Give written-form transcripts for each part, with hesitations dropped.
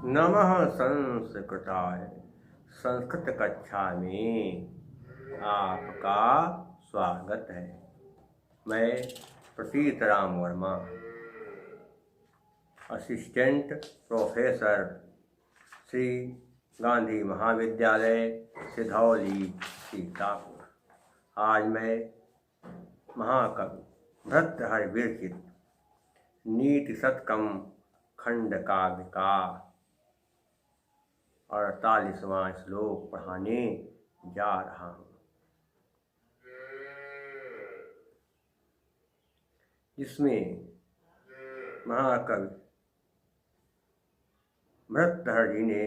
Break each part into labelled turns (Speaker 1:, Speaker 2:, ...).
Speaker 1: नमः संस्कृताय। संस्कृत कक्षा में आपका स्वागत है। मैं प्रतीत राम वर्मा, असिस्टेंट प्रोफेसर, श्री गांधी महाविद्यालय, सिधौली, सीतापुर। आज मैं महाकवि भर्तृहरि विरचित नीति शतकम खंड काव्य का 48वां श्लोक पढ़ाने जा रहा हूँ, जिसमें महाकवि भर्तृहरि जी ने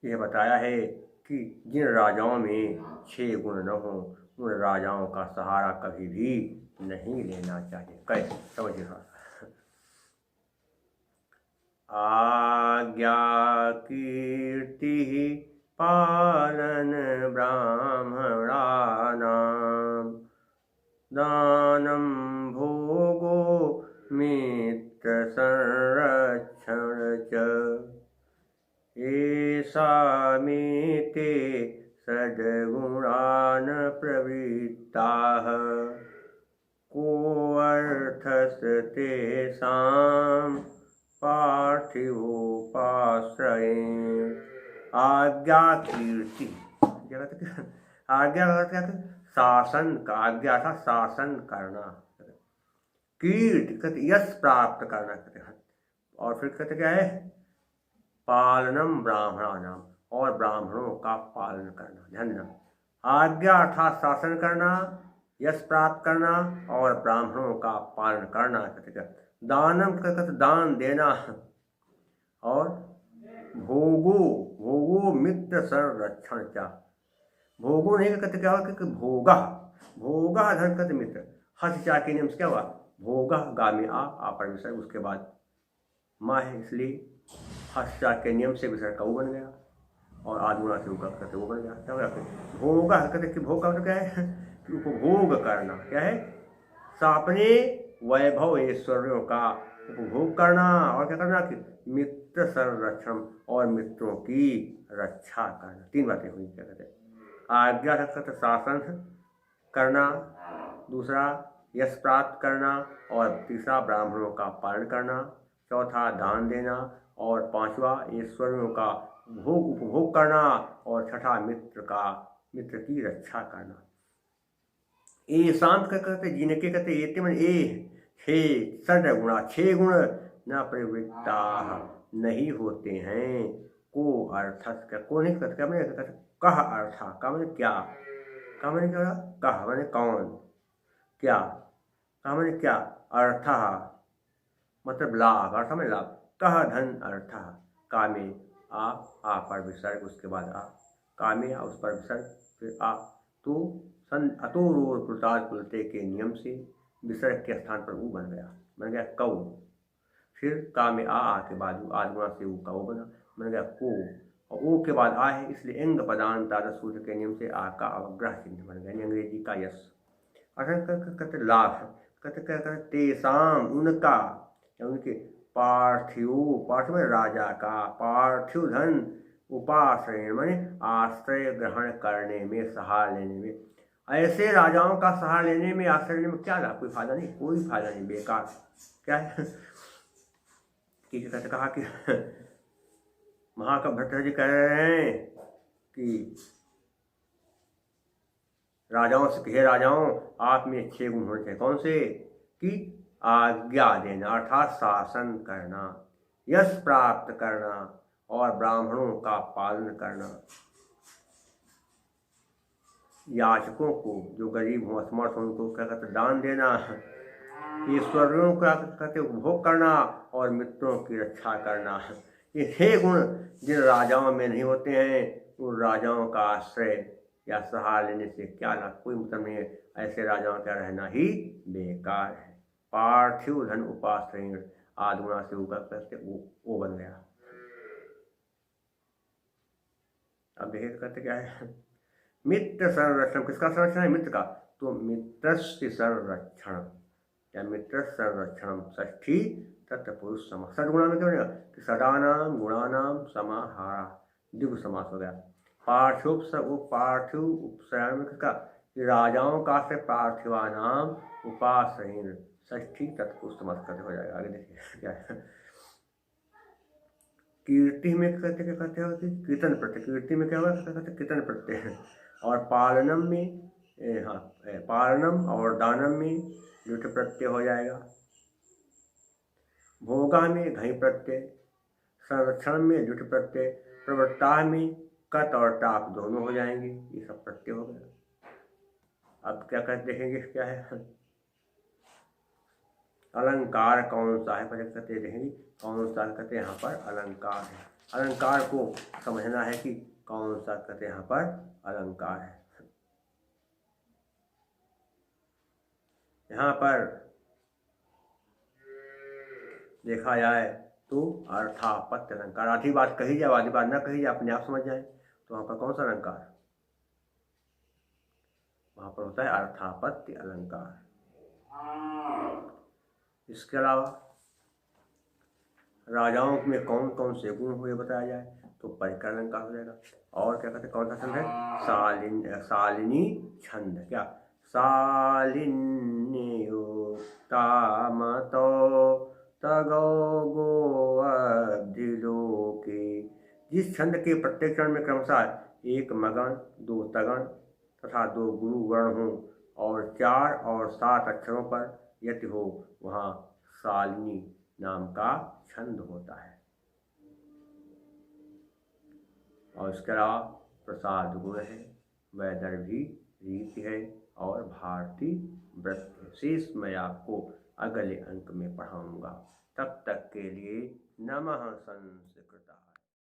Speaker 1: यह बताया है कि जिन राजाओं में 6 गुण न हो, उन राजाओं का सहारा कभी भी नहीं लेना चाहिए। कैसे समझिए। आज्ञा कीर्ति पालन ब्राह्मणानां, दानं भोगो मित्र संरक्षण च, येषामेते सद्गुणान् प्रवृत्ताः, कोऽर्थस्तेषां पार्थिवोपाश्रयेण। आज्ञा कीर्ति, आज्ञा का शासन का, आज्ञा था शासन करना। कीर्ति कहते यश प्राप्त करना कहते हैं। और फिर कहते क्या है? पालनम ब्राह्मणानाम, और ब्राह्मणों का पालन करना। ध्यान देना, आज्ञा अर्थात शासन करना, यश प्राप्त करना, और ब्राह्मणों का पालन करना कहते क्या? दानम कहते दान देना, और भोगो मित्र संरक्षण चा। भोगो नहीं कहते क्या हुआ कि भोगा धन कहते मित्र। हस चा के नियम से क्या हुआ? भोगा गामी आ पर विसर्ग, उसके बाद माँ है, इसलिए हस चा के नियम से विसर्ग का वो बन गया, और आदमुना से उगा कहते वो बन गया। भोगा कहते कि भोग का क्या है? कि उपभोग करना। क्या है? अपने वैभव ऐश्वर्यों का उपभोग करना, और क्या करना कि मित्र संरक्षण, और मित्रों की रक्षा करना। 3 बातें हुई। क्या कहते हैं? आज्ञा कहते शासन करना, दूसरा यश प्राप्त करना, और तीसरा ब्राह्मणों का पालन करना, चौथा दान देना, और 5वां ऐश्वर्यों का उपभोग करना, और छठा मित्र की रक्षा करना। ये शांत कहते जिनके कहते ये मन ए 6 गुण न प्रवृत्ता नहीं होते हैं, को अर्थस का को नहीं कहते। क्या मैंने कहते कह अर्था का मैंने क्या, का मैंने क्या, कह मैंने कौन, क्या का मैंने क्या, अर्थ मतलब लाभ, अर्थ में लाभ, कह धन अर्थ, का में आ पर विसर्ग, उसके बाद आ, का में उस पर विसर्ग, फिर आ, तो अतोर कृतार्थ कुलते के नियम से विसर्ग के स्थान पर ऊ बन गया कौ। फिर का में आ के बाद आदमा से ऊ का वो बन गया को, और ओ के बाद आ है, इसलिए इंग पदांत सूत्र के नियम से आ का अवग्रह चिन्ह बन गया, अंग्रेजी का यश। कहते लाभ, कहते तेसाम उनका, उनके पार्थिव में राजा का, पार्थिव धन उपाश्रय माने आश्रय ग्रहण करने में, सहारा लेने में। ऐसे राजाओं का सहारा लेने में, आश्रय लेने में क्या लाभ? कोई फायदा नहीं, कोई फायदा नहीं, बेकार। क्या है कि कहते कहा कि महाकवि भट्टाचार्य जी कह रहे हैं कि राजाओं से, हे राजाओं, आप में 6 गुण होने चाहिए। कौन से? कि आज्ञा देना अर्थात शासन करना, यश प्राप्त करना, और ब्राह्मणों का पालन करना, याचकों को, जो गरीब हो, असमर्थ हो, उनको क्या कहते दान देना, ईश्वरों का कहते उपभोग करना, और मित्रों की रक्षा करना। ये 6 गुण जिन राजाओं में नहीं होते हैं, उन राजाओं का आश्रय या सहारा लेने से क्या लाभ? कोई मतलब नहीं है। ऐसे राजाओं का रहना ही बेकार है। पार्थिव धन उपाश्रय, आदमुना से उगा करते वो बन गया। अब देखिए कहते क्या है? मित्र संरक्षण, किसका संरक्षण है? मित्र का। तो मित्रस्य संरक्षण या मित्र संरक्षण षष्ठी तत्पुरुष समास। सदगुणा में क्या बनेगा कि सदानाम गुणानाम समाहारा, द्विगु समास हो गया। पार्थिव उपसर्ग में किसका, राजाओं का से पार्थिवानाम उपासहीन, षष्ठी तत्पुरुष समास करते हो जाएगा। आगे देखिए क्या है। कीर्ति में कहते क्या कहते हो कि कीर्तन प्रत्यय, कीर्ति में क्या होगा कहते कीर्तन प्रत्यय है। और पालनम में पालनम और दानम में जुट प्रत्यय हो जाएगा। भोगा में घई प्रत्यय, संरक्षण में जुट प्रत्यय, प्रवृत्ता में कत और टाप दोनों हो जाएंगे। ये सब प्रत्यय हो गया। अब क्या कहते देखेंगे क्या है। अलंकार कौन सा है पहले कहते देखेंगे, कौन सा कहते यहाँ पर अलंकार है। अलंकार को समझना है कि कौन सा कहते यहाँ पर अलंकार है। यहाँ पर देखा जाए तो अर्थापत्य अलंकार, आधी बात कही जाए आधी बात ना कही जाए, अपने आप समझ जाए तो वहाँ पर कौन सा अलंकार, वहाँ पर होता है अर्थापत्य अलंकार। इसके अलावा राजाओं में कौन कौन से गुण हुए बताया जाए तो परिकर अलंकार हो जाएगा। और क्या कहते हैं कौन सा छंद है, शालिनी छंद। क्या, शालिन्युक्तामतो तगो गो अब्धिलोके। जिस छंद के प्रत्येक चरण में क्रमशः एक मगन, दो तगन तथा दो गुरु वर्ण हो और 4 और 7 अक्षरों पर यति हो, वहाँ शालिनी नाम का छंद होता है। और इसके अलावा प्रसाद गुण है, वैदर्भी रीति है और भारतीय व्रत है। शेष मैं आपको अगले अंक में पढ़ाऊंगा। तब तक के लिए नमः संस्कृत।